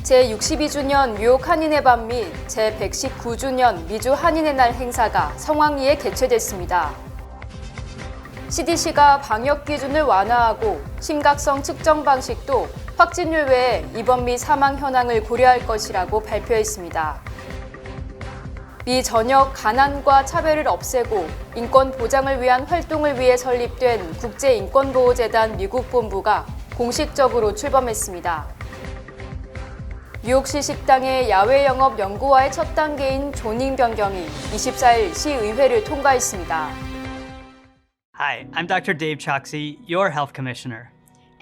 제62주년 뉴욕 한인의 밤 및 제119주년 미주 한인의 날 행사가 성황리에 개최됐습니다. CDC가 방역 기준을 완화하고 심각성 측정 방식도 확진율 외에 입원 및 사망 현황을 고려할 것이라고 발표했습니다. 미 전역 가난과 차별을 없애고 인권 보장을 위한 활동을 위해 설립된 국제인권보호재단 미국 본부가 공식적으로 출범했습니다. 뉴욕시 식당의 야외 영업 연구와의 첫 단계인 조닝 변경이 24일 시의회를 통과했습니다. Hi, I'm Dr. Dave Choksi, your health commissioner.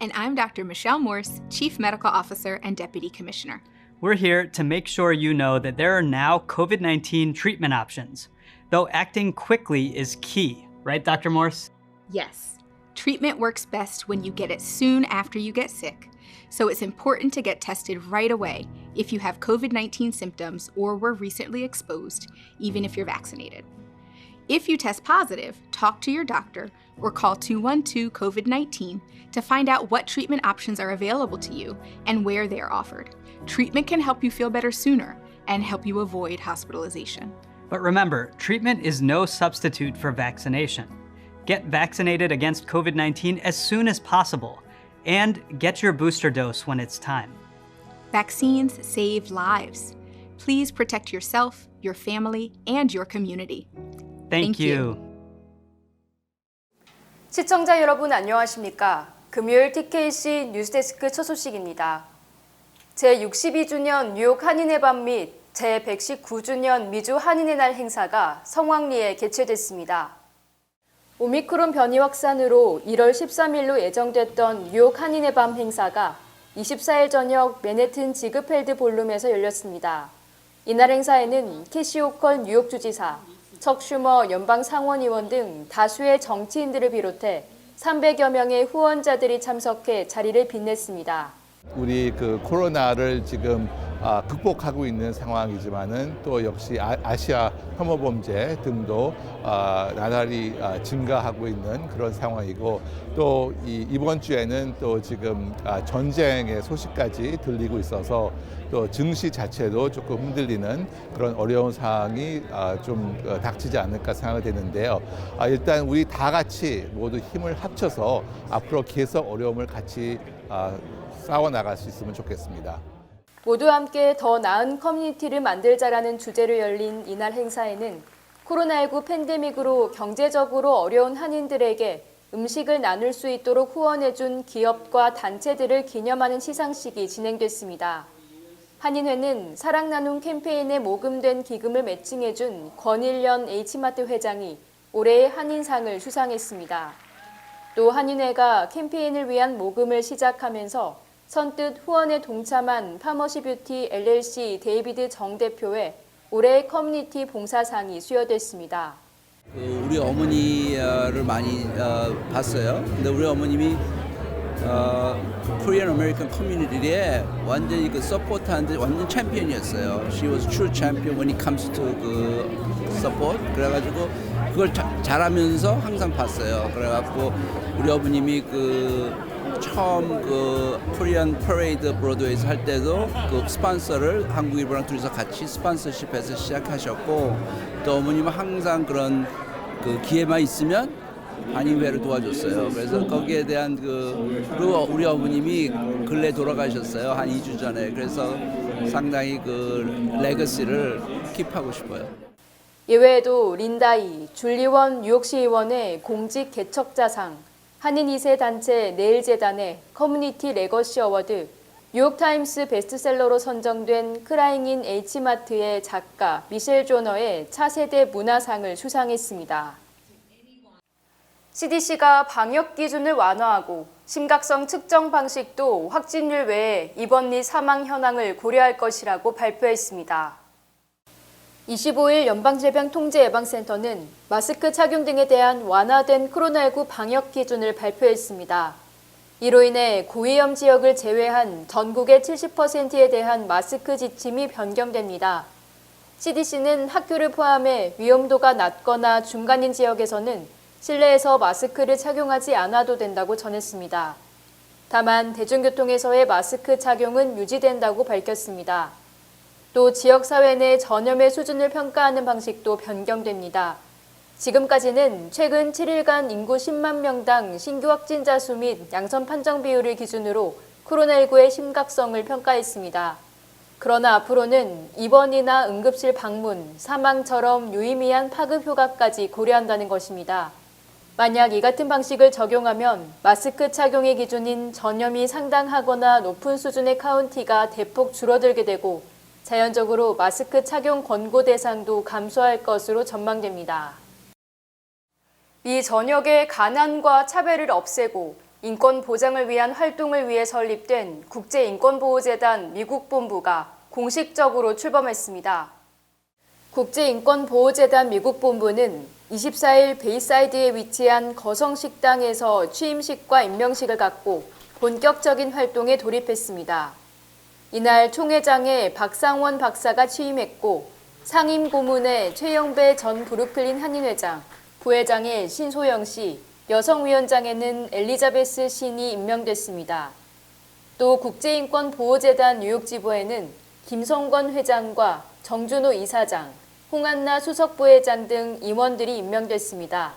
And I'm Dr. Michelle Morse, Chief Medical Officer and Deputy Commissioner. We're here to make sure you know that there are now COVID-19 treatment options, though acting quickly is key, right, Dr. Morse? Yes, treatment works best when you get it soon after you get sick. So it's important to get tested right away if you have COVID-19 symptoms or were recently exposed, even if you're vaccinated. If you test positive, talk to your doctor or call 212-COVID-19 to find out what treatment options are available to you and where they are offered. Treatment can help you feel better sooner and help you avoid hospitalization. But remember, treatment is no substitute for vaccination. Get vaccinated against COVID-19 as soon as possible and get your booster dose when it's time. Vaccines save lives. Please protect yourself, your family, and your community. Thank you. 시청자 여러분 안녕하십니까? 금요일 TKC 뉴스데스크 첫 소식입니다. 제62주년 뉴욕 한인의 밤 및 제119주년 미주 한인의 날 행사가 성황리에 개최됐습니다. 오미크론 변이 확산으로 1월 13일로 예정됐던 뉴욕 한인의 밤 행사가 24일 저녁 맨해튼 지그펠드 볼룸에서 열렸습니다. 이날 행사에는 캐시 호컬 뉴욕 주지사, 척 슈머 연방 상원의원 등 다수의 정치인들을 비롯해 300여 명의 후원자들이 참석해 자리를 빛냈습니다. 우리 코로나를 지금 극복하고 있는 상황이지만은 또 역시 아시아 혐오 범죄 등도 나날이 증가하고 있는 그런 상황이고 또 이번 주에는 또 지금 전쟁의 소식까지 들리고 있어서 또 증시 자체도 조금 흔들리는 그런 어려운 상황이 좀 닥치지 않을까 생각이 되는데요. 일단 우리 다 같이 모두 힘을 합쳐서 앞으로 계속 어려움을 같이 싸워 나갈 수 있으면 좋겠습니다. 모두 함께 더 나은 커뮤니티를 만들자라는 주제로 열린 이날 행사에는 코로나19 팬데믹으로 경제적으로 어려운 한인들에게 음식을 나눌 수 있도록 후원해준 기업과 단체들을 기념하는 시상식이 진행됐습니다. 한인회는 사랑 나눔 캠페인에 모금된 기금을 매칭해준 권일련 H마트 회장이 올해의 한인상을 수상했습니다. 또 한인회가 캠페인을 위한 모금을 시작하면서 선뜻 후원에 동참한 파머시 뷰티 LLC 데이비드 정 대표의 올해의 커뮤니티 봉사상이 수여됐습니다. 우리 어머니를 많이 봤어요. 근데 우리 어머님이 코리안 아메리칸 커뮤니티에 완전히 서포트하는데 완전 챔피언이었어요. She was true champion when it comes to support. 그래가지고 그걸 잘하면서 항상 봤어요. 그래갖고 우리 어머님이 처음 코리안 퍼레이드 브로드웨이에서 할 때도 스폰서를 한국 일본랑 둘이서 같이 스폰서십해서 시작하셨고 또 어머님은 항상 그런 기회만 있으면 한인회를 도와줬어요. 그래서 거기에 대한 그리고 우리 어머님이 근래 돌아가셨어요. 한 2주 전에. 그래서 상당히 레거시를 킵하고 싶어요. 예외에도 린다이, 줄리원 뉴욕시 의원의 공직 개척자상, 한인 2세 단체 네일재단의 커뮤니티 레거시 어워드, 뉴욕타임스 베스트셀러로 선정된 크라잉인 H마트의 작가 미셸 조너의 차세대 문화상을 수상했습니다. CDC가 방역 기준을 완화하고 심각성 측정 방식도 확진율 외에 입원 및 사망 현황을 고려할 것이라고 발표했습니다. 25일 연방질병통제예방센터는 마스크 착용 등에 대한 완화된 코로나19 방역 기준을 발표했습니다. 이로 인해 고위험 지역을 제외한 전국의 70%에 대한 마스크 지침이 변경됩니다. CDC는 학교를 포함해 위험도가 낮거나 중간인 지역에서는 실내에서 마스크를 착용하지 않아도 된다고 전했습니다. 다만 대중교통에서의 마스크 착용은 유지된다고 밝혔습니다. 또 지역사회 내 전염의 수준을 평가하는 방식도 변경됩니다. 지금까지는 최근 7일간 인구 10만 명당 신규 확진자 수 및 양성 판정 비율을 기준으로 코로나19의 심각성을 평가했습니다. 그러나 앞으로는 입원이나 응급실 방문, 사망처럼 유의미한 파급 효과까지 고려한다는 것입니다. 만약 이 같은 방식을 적용하면 마스크 착용의 기준인 전염이 상당하거나 높은 수준의 카운티가 대폭 줄어들게 되고 자연적으로 마스크 착용 권고 대상도 감소할 것으로 전망됩니다. 미 전역의 가난과 차별을 없애고 인권 보장을 위한 활동을 위해 설립된 국제인권보호재단 미국 본부가 공식적으로 출범했습니다. 국제인권보호재단 미국 본부는 24일 베이사이드에 위치한 거성식당에서 취임식과 임명식을 갖고 본격적인 활동에 돌입했습니다. 이날 총회장에 박상원 박사가 취임했고 상임 고문에 최영배 전 브루클린 한인회장, 부회장에 신소영 씨, 여성위원장에는 엘리자베스 신이 임명됐습니다. 또 국제인권보호재단 뉴욕지부에는 김성권 회장과 정준호 이사장, 홍한나 수석부회장 등 임원들이 임명됐습니다.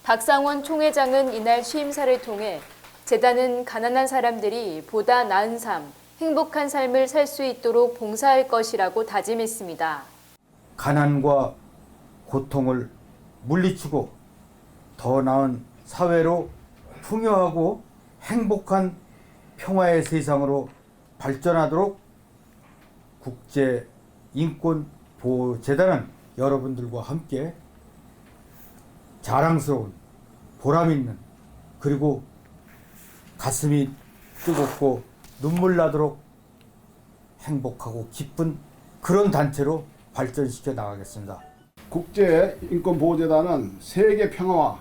박상원 총회장은 이날 취임사를 통해 재단은 가난한 사람들이 보다 나은 삶, 행복한 삶을 살 수 있도록 봉사할 것이라고 다짐했습니다. 가난과 고통을 물리치고 더 나은 사회로 풍요하고 행복한 평화의 세상으로 발전하도록 국제인권보호재단은 여러분들과 함께 자랑스러운 보람 있는 그리고 가슴이 뜨겁고 눈물 나도록 행복하고 기쁜 그런 단체로 발전시켜 나가겠습니다. 국제인권보호재단은 세계 평화와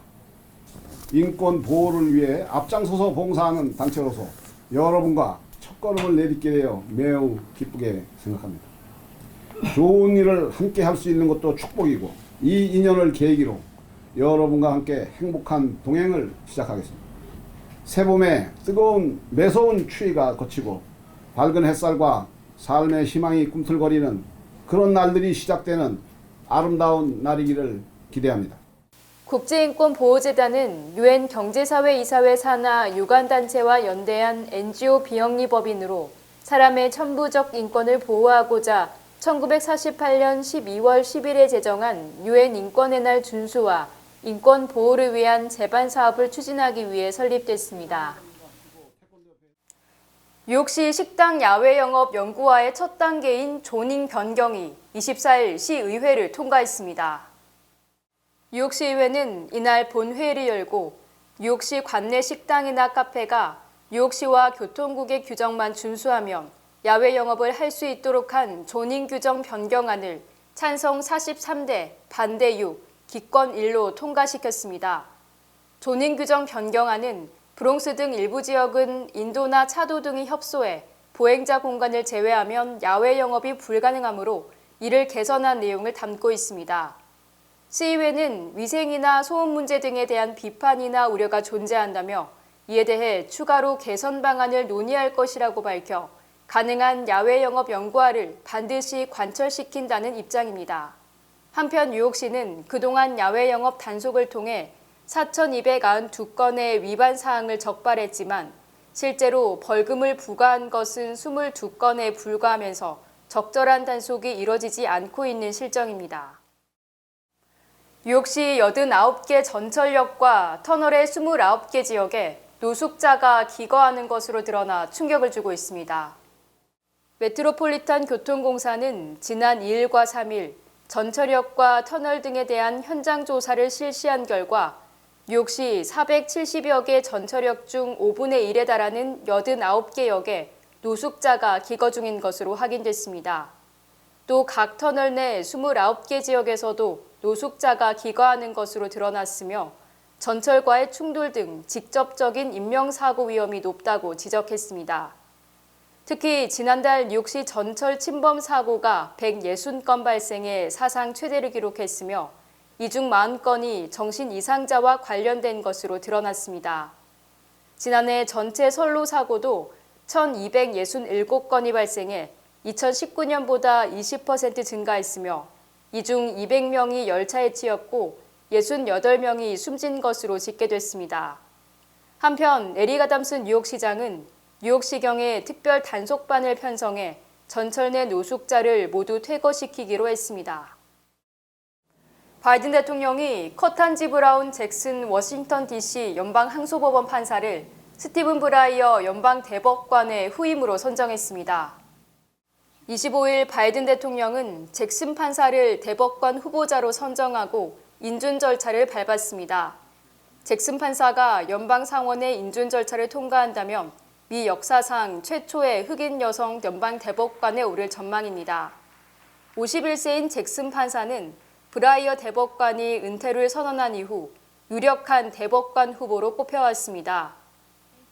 인권 보호를 위해 앞장서서 봉사하는 단체로서 여러분과 첫걸음을 내딛게 되어 매우 기쁘게 생각합니다. 좋은 일을 함께 할 수 있는 것도 축복이고 이 인연을 계기로 여러분과 함께 행복한 동행을 시작하겠습니다. 새봄에 뜨거운 매서운 추위가 거치고 밝은 햇살과 삶의 희망이 꿈틀거리는 그런 날들이 시작되는 아름다운 날이기를 기대합니다. 국제인권보호재단은 UN 경제사회이사회 산하 유관단체와 연대한 NGO 비영리법인으로 사람의 천부적 인권을 보호하고자 1948년 12월 10일에 제정한 UN 인권의 날 준수와 인권 보호를 위한 재반 사업을 추진하기 위해 설립됐습니다. 뉴욕시 식당 야외 영업 연구화의 첫 단계인 조닝 변경이 24일 시의회를 통과했습니다. 뉴욕시의회는 이날 본회의를 열고 뉴욕시 관내 식당이나 카페가 뉴욕시와 교통국의 규정만 준수하면 야외 영업을 할 수 있도록 한 조닝 규정 변경안을 찬성 43대, 반대 6, 기권 1로 통과시켰습니다. 조닝 규정 변경안은 브롱스 등 일부 지역은 인도나 차도 등이 협소해 보행자 공간을 제외하면 야외 영업이 불가능하므로 이를 개선한 내용을 담고 있습니다. 시의회는 위생이나 소음 문제 등에 대한 비판이나 우려가 존재한다며 이에 대해 추가로 개선 방안을 논의할 것이라고 밝혀 가능한 야외 영업 연구화를 반드시 관철시킨다는 입장입니다. 한편 뉴욕시는 그동안 야외 영업 단속을 통해 4,292건의 위반 사항을 적발했지만 실제로 벌금을 부과한 것은 22건에 불과하면서 적절한 단속이 이뤄지지 않고 있는 실정입니다. 뉴욕시 89개 전철역과 터널의 29개 지역에 노숙자가 기거하는 것으로 드러나 충격을 주고 있습니다. 메트로폴리탄 교통공사는 지난 2일과 3일 전철역과 터널 등에 대한 현장 조사를 실시한 결과 뉴욕시 470여 개 전철역 중 5분의 1에 달하는 89개 역에 노숙자가 기거 중인 것으로 확인됐습니다. 또 각 터널 내 29개 지역에서도 노숙자가 기거하는 것으로 드러났으며 전철과의 충돌 등 직접적인 인명사고 위험이 높다고 지적했습니다. 특히 지난달 뉴욕시 전철 침범 사고가 160건 발생해 사상 최대를 기록했으며 이 중 40건이 정신 이상자와 관련된 것으로 드러났습니다. 지난해 전체 선로 사고도 1,267건이 발생해 2019년보다 20% 증가했으며 이 중 200명이 열차에 치였고 68명이 숨진 것으로 집계됐습니다. 한편 에릭 아담스 뉴욕시장은 뉴욕시경에 특별 단속반을 편성해 전철 내 노숙자를 모두 퇴거시키기로 했습니다. 바이든 대통령이 커탄지 브라운 잭슨 워싱턴 DC 연방항소법원 판사를 스티븐 브라이어 연방대법관의 후임으로 선정했습니다. 25일 바이든 대통령은 잭슨 판사를 대법관 후보자로 선정하고 인준 절차를 밟았습니다. 잭슨 판사가 연방상원의 인준 절차를 통과한다면 미 역사상 최초의 흑인 여성 연방대법관에 오를 전망입니다. 51세인 잭슨 판사는 브라이어 대법관이 은퇴를 선언한 이후 유력한 대법관 후보로 꼽혀왔습니다.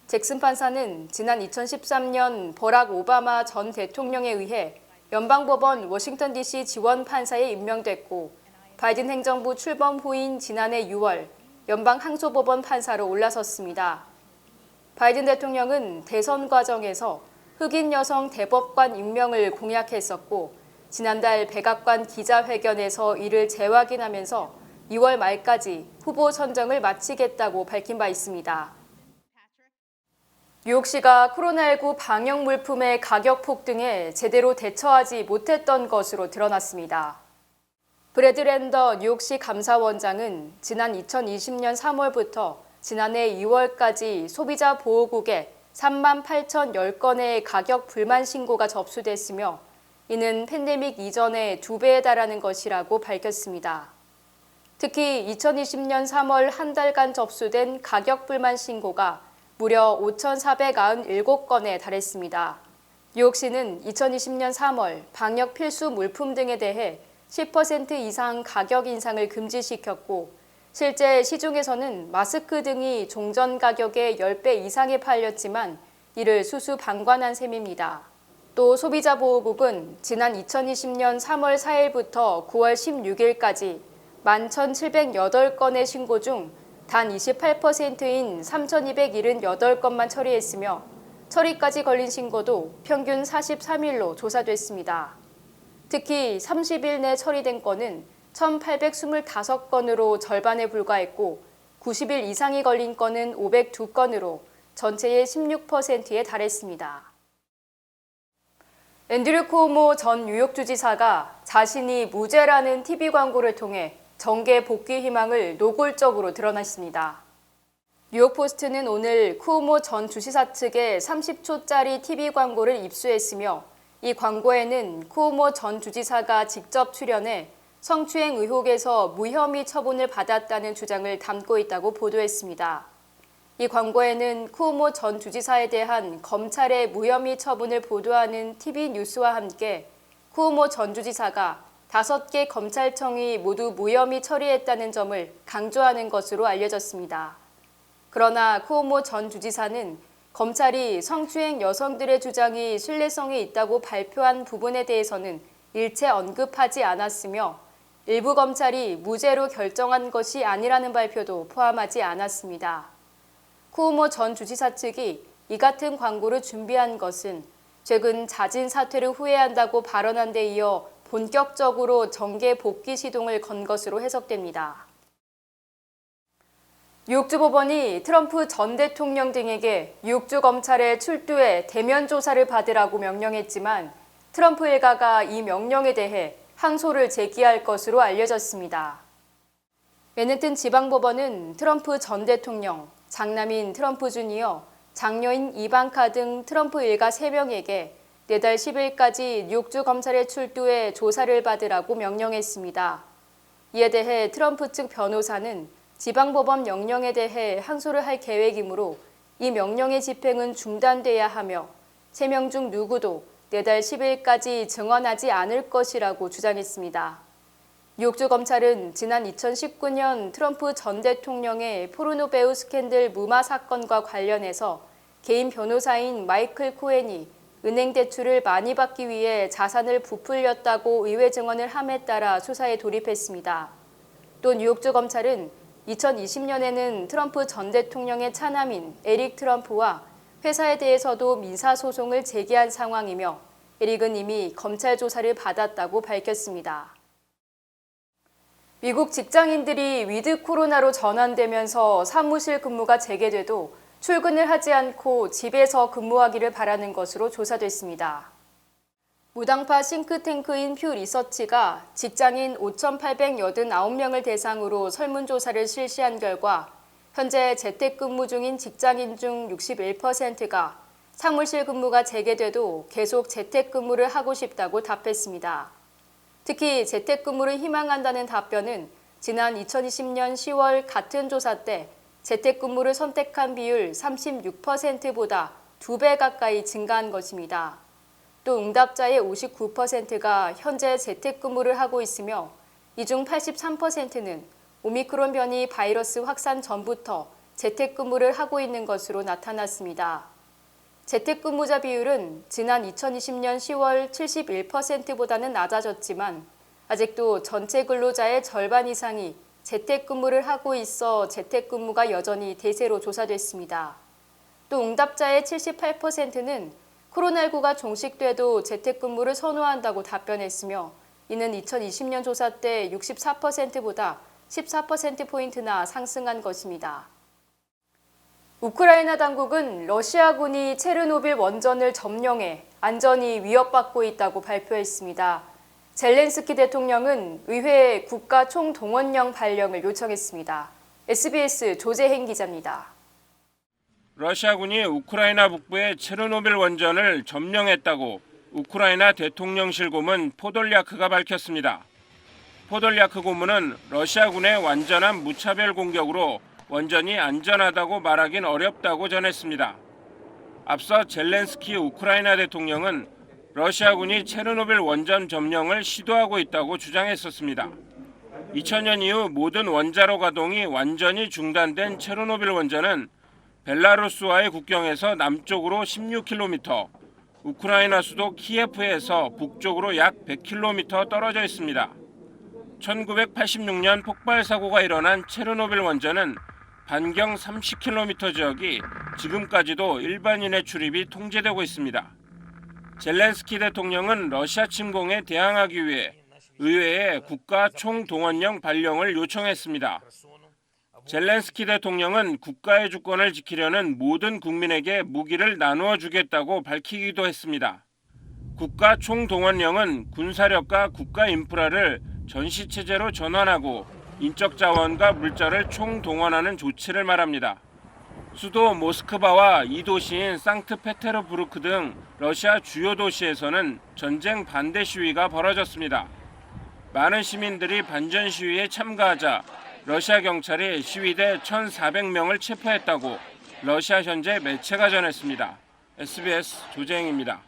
잭슨 판사는 지난 2013년 버락 오바마 전 대통령에 의해 연방법원 워싱턴 DC 지원 판사에 임명됐고 바이든 행정부 출범 후인 지난해 6월 연방항소법원 판사로 올라섰습니다. 바이든 대통령은 대선 과정에서 흑인 여성 대법관 임명을 공약했었고 지난달 백악관 기자회견에서 이를 재확인하면서 2월 말까지 후보 선정을 마치겠다고 밝힌 바 있습니다. 뉴욕시가 코로나19 방역 물품의 가격 폭등에 제대로 대처하지 못했던 것으로 드러났습니다. 브래드 랜더 뉴욕시 감사원장은 지난 2020년 3월부터 지난해 2월까지 소비자 보호국에 38,010건의 가격 불만 신고가 접수됐으며 이는 팬데믹 이전의 2배에 달하는 것이라고 밝혔습니다. 특히 2020년 3월 한 달간 접수된 가격 불만 신고가 무려 5,497건에 달했습니다. 뉴욕시는 2020년 3월 방역 필수 물품 등에 대해 10% 이상 가격 인상을 금지시켰고 실제 시중에서는 마스크 등이 종전 가격의 10배 이상에 팔렸지만 이를 수수방관한 셈입니다. 또 소비자보호국은 지난 2020년 3월 4일부터 9월 16일까지 11,708건의 신고 중 단 28%인 3,278건만 처리했으며 처리까지 걸린 신고도 평균 43일로 조사됐습니다. 특히 30일 내 처리된 건은 1,825건으로 절반에 불과했고 90일 이상이 걸린 건은 502건으로 전체의 16%에 달했습니다. 앤드류 쿠오모 전 뉴욕주지사가 자신이 무죄라는 TV 광고를 통해 정계 복귀 희망을 노골적으로 드러냈습니다. 뉴욕포스트는 오늘 쿠오모 전 주지사 측의 30초짜리 TV 광고를 입수했으며 이 광고에는 쿠오모 전 주지사가 직접 출연해 성추행 의혹에서 무혐의 처분을 받았다는 주장을 담고 있다고 보도했습니다. 이 광고에는 쿠오모 전 주지사에 대한 검찰의 무혐의 처분을 보도하는 TV 뉴스와 함께 쿠오모 전 주지사가 5개 검찰청이 모두 무혐의 처리했다는 점을 강조하는 것으로 알려졌습니다. 그러나 쿠오모 전 주지사는 검찰이 성추행 여성들의 주장이 신뢰성이 있다고 발표한 부분에 대해서는 일체 언급하지 않았으며 일부 검찰이 무죄로 결정한 것이 아니라는 발표도 포함하지 않았습니다. 쿠오모 전 주지사 측이 이 같은 광고를 준비한 것은 최근 자진 사퇴를 후회한다고 발언한 데 이어 본격적으로 정계 복귀 시동을 건 것으로 해석됩니다. 뉴욕주 법원이 트럼프 전 대통령 등에게 뉴욕주 검찰에 출두해 대면 조사를 받으라고 명령했지만 트럼프 일가가 이 명령에 대해 항소를 제기할 것으로 알려졌습니다. 맨해튼 지방법원은 트럼프 전 대통령, 장남인 트럼프 주니어, 장녀인 이방카 등 트럼프 일가 3명에게 내달 10일까지 뉴욕주 검찰에 출두해 조사를 받으라고 명령했습니다. 이에 대해 트럼프 측 변호사는 지방법원 명령에 대해 항소를 할 계획이므로 이 명령의 집행은 중단돼야 하며 3명 중 누구도 내달 10일까지 증언하지 않을 것이라고 주장했습니다. 뉴욕주 검찰은 지난 2019년 트럼프 전 대통령의 포르노 배우 스캔들 무마 사건과 관련해서 개인 변호사인 마이클 코헨이 은행 대출을 많이 받기 위해 자산을 부풀렸다고 의회 증언을 함에 따라 수사에 돌입했습니다. 또 뉴욕주 검찰은 2020년에는 트럼프 전 대통령의 차남인 에릭 트럼프와 회사에 대해서도 민사소송을 제기한 상황이며 에릭은 이미 검찰 조사를 받았다고 밝혔습니다. 미국 직장인들이 위드 코로나로 전환되면서 사무실 근무가 재개돼도 출근을 하지 않고 집에서 근무하기를 바라는 것으로 조사됐습니다. 무당파 싱크탱크인 퓨 리서치가 직장인 5,889명을 대상으로 설문조사를 실시한 결과 현재 재택근무 중인 직장인 중 61%가 사무실 근무가 재개돼도 계속 재택근무를 하고 싶다고 답했습니다. 특히 재택근무를 희망한다는 답변은 지난 2020년 10월 같은 조사 때 재택근무를 선택한 비율 36%보다 2배 가까이 증가한 것입니다. 또 응답자의 59%가 현재 재택근무를 하고 있으며 이 중 83%는 오미크론 변이 바이러스 확산 전부터 재택근무를 하고 있는 것으로 나타났습니다. 재택근무자 비율은 지난 2020년 10월 71%보다는 낮아졌지만 아직도 전체 근로자의 절반 이상이 재택근무를 하고 있어 재택근무가 여전히 대세로 조사됐습니다. 또 응답자의 78%는 코로나19가 종식돼도 재택근무를 선호한다고 답변했으며 이는 2020년 조사 때 64%보다 14%포인트나 상승한 것입니다. 우크라이나 당국은 러시아군이 체르노빌 원전을 점령해 안전이 위협받고 있다고 발표했습니다. 젤렌스키 대통령은 의회에 국가 총동원령 발령을 요청했습니다. SBS 조재행 기자입니다. 러시아군이 우크라이나 북부의 체르노빌 원전을 점령했다고 우크라이나 대통령실 고문 포돌리아크가 밝혔습니다. 포돌리아크 고문은 러시아군의 완전한 무차별 공격으로 원전이 안전하다고 말하긴 어렵다고 전했습니다. 앞서 젤렌스키 우크라이나 대통령은 러시아군이 체르노빌 원전 점령을 시도하고 있다고 주장했었습니다. 2000년 이후 모든 원자로 가동이 완전히 중단된 체르노빌 원전은 벨라루스와의 국경에서 남쪽으로 16km, 우크라이나 수도 키예프에서 북쪽으로 약 100km 떨어져 있습니다. 1986년 폭발 사고가 일어난 체르노빌 원전은 반경 30km 지역이 지금까지도 일반인의 출입이 통제되고 있습니다. 젤렌스키 대통령은 러시아 침공에 대항하기 위해 의회에 국가 총동원령 발령을 요청했습니다. 젤렌스키 대통령은 국가의 주권을 지키려는 모든 국민에게 무기를 나누어 주겠다고 밝히기도 했습니다. 국가 총동원령은 군사력과 국가 인프라를 전시체제로 전환하고 인적 자원과 물자를 총동원하는 조치를 말합니다. 수도 모스크바와 이 도시인 상트페테르부르크 등 러시아 주요 도시에서는 전쟁 반대 시위가 벌어졌습니다. 많은 시민들이 반전 시위에 참가하자 러시아 경찰이 시위대 1,400명을 체포했다고 러시아 현재 매체가 전했습니다. SBS 조재행입니다.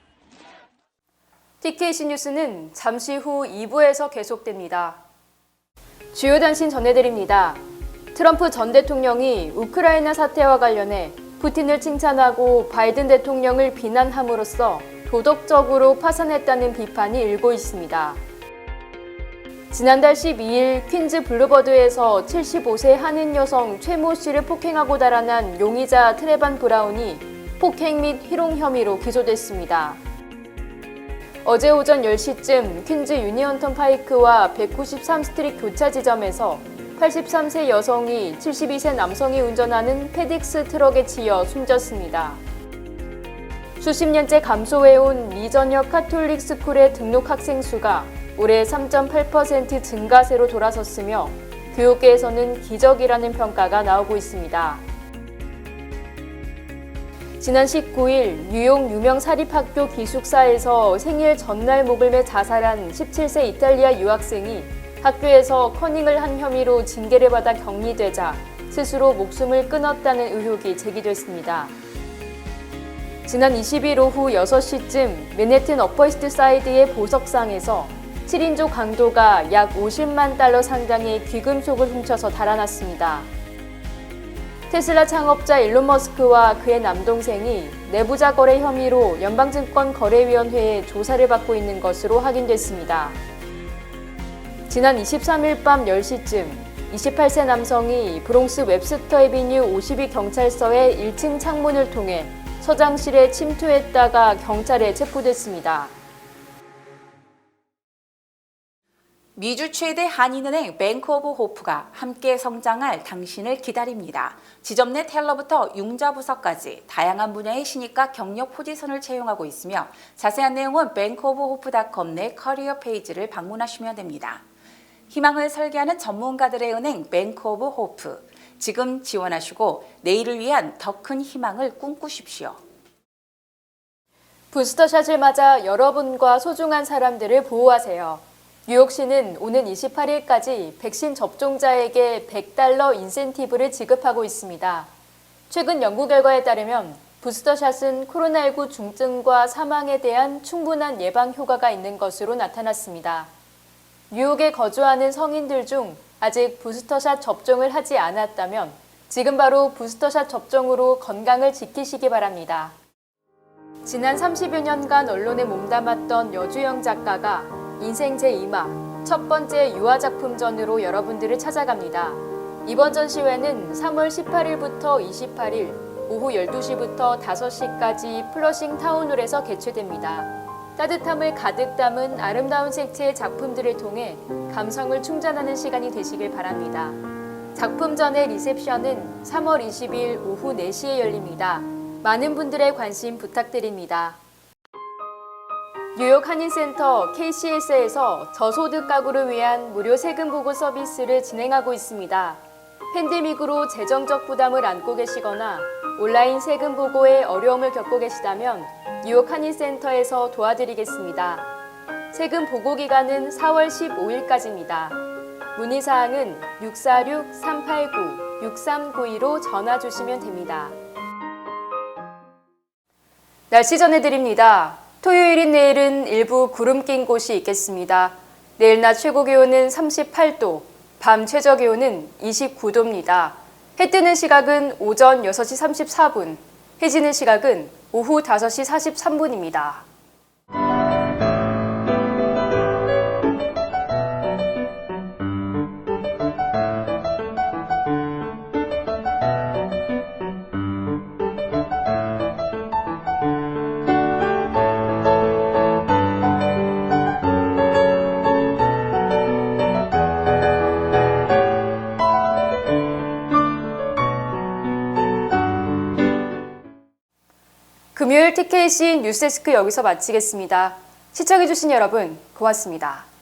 TKC 뉴스는 잠시 후 2부에서 계속됩니다. 주요 단신 전해드립니다. 트럼프 전 대통령이 우크라이나 사태와 관련해 푸틴을 칭찬하고 바이든 대통령을 비난함으로써 도덕적으로 파산했다는 비판이 일고 있습니다. 지난달 12일 퀸즈 블루버드에서 75세 한인 여성 최모 씨를 폭행하고 달아난 용의자 트레반 브라운이 폭행 및 희롱 혐의로 기소됐습니다. 어제 오전 10시쯤 퀸즈 유니언 턴파이크와 193스트릿 교차 지점에서 83세 여성이 72세 남성이 운전하는 페덱스 트럭에 치여 숨졌습니다. 수십 년째 감소해온 미전역 카톨릭 스쿨의 등록 학생 수가 올해 3.8% 증가세로 돌아섰으며 교육계에서는 기적이라는 평가가 나오고 있습니다. 지난 19일 뉴욕 유명 사립학교 기숙사에서 생일 전날 목을 매 자살한 17세 이탈리아 유학생이 학교에서 커닝을 한 혐의로 징계를 받아 격리되자 스스로 목숨을 끊었다는 의혹이 제기됐습니다. 지난 20일 오후 6시쯤 맨해튼 어퍼이스트 사이드의 보석상에서 7인조 강도가 약 50만 달러 상당의 귀금속을 훔쳐서 달아났습니다. 테슬라 창업자 일론 머스크와 그의 남동생이 내부자 거래 혐의로 연방증권거래위원회에 조사를 받고 있는 것으로 확인됐습니다. 지난 23일 밤 10시쯤 28세 남성이 브롱스 웹스터 애비뉴 52 경찰서의 1층 창문을 통해 서장실에 침투했다가 경찰에 체포됐습니다. 미주 최대 한인은행 뱅크 오브 호프가 함께 성장할 당신을 기다립니다. 지점 내 텔러부터 융자부서까지 다양한 분야의 신입과 경력 포지션을 채용하고 있으며 자세한 내용은 bankoofhope.com 내 커리어 페이지를 방문하시면 됩니다. 희망을 설계하는 전문가들의 은행 뱅크 오브 호프. 지금 지원하시고 내일을 위한 더 큰 희망을 꿈꾸십시오. 부스터샷을 맞아 여러분과 소중한 사람들을 보호하세요. 뉴욕시는 오는 28일까지 백신 접종자에게 $100 인센티브를 지급하고 있습니다. 최근 연구 결과에 따르면 부스터샷은 코로나19 중증과 사망에 대한 충분한 예방 효과가 있는 것으로 나타났습니다. 뉴욕에 거주하는 성인들 중 아직 부스터샷 접종을 하지 않았다면 지금 바로 부스터샷 접종으로 건강을 지키시기 바랍니다. 지난 30여 년간 언론에 몸담았던 여주영 작가가 인생 제2막 첫 번째 유아작품전으로 여러분들을 찾아갑니다. 이번 전시회는 3월 18일부터 28일 오후 12시부터 5시까지 플러싱 타운홀에서 개최됩니다. 따뜻함을 가득 담은 아름다운 색채의 작품들을 통해 감성을 충전하는 시간이 되시길 바랍니다. 작품전의 리셉션은 3월 20일 오후 4시에 열립니다. 많은 분들의 관심 부탁드립니다. 뉴욕 한인센터 KCS에서 저소득 가구를 위한 무료 세금 보고 서비스를 진행하고 있습니다. 팬데믹으로 재정적 부담을 안고 계시거나 온라인 세금 보고에 어려움을 겪고 계시다면 뉴욕 한인센터에서 도와드리겠습니다. 세금 보고 기간은 4월 15일까지입니다. 문의사항은 646-389-6392로 전화 주시면 됩니다. 날씨 전해드립니다. 토요일인 내일은 일부 구름 낀 곳이 있겠습니다. 내일 낮 최고 기온은 38도, 밤 최저 기온은 29도입니다. 해 뜨는 시각은 오전 6시 34분, 해 지는 시각은 오후 5시 43분입니다. 금요일 TKC 뉴스데스크 여기서 마치겠습니다. 시청해주신 여러분 고맙습니다.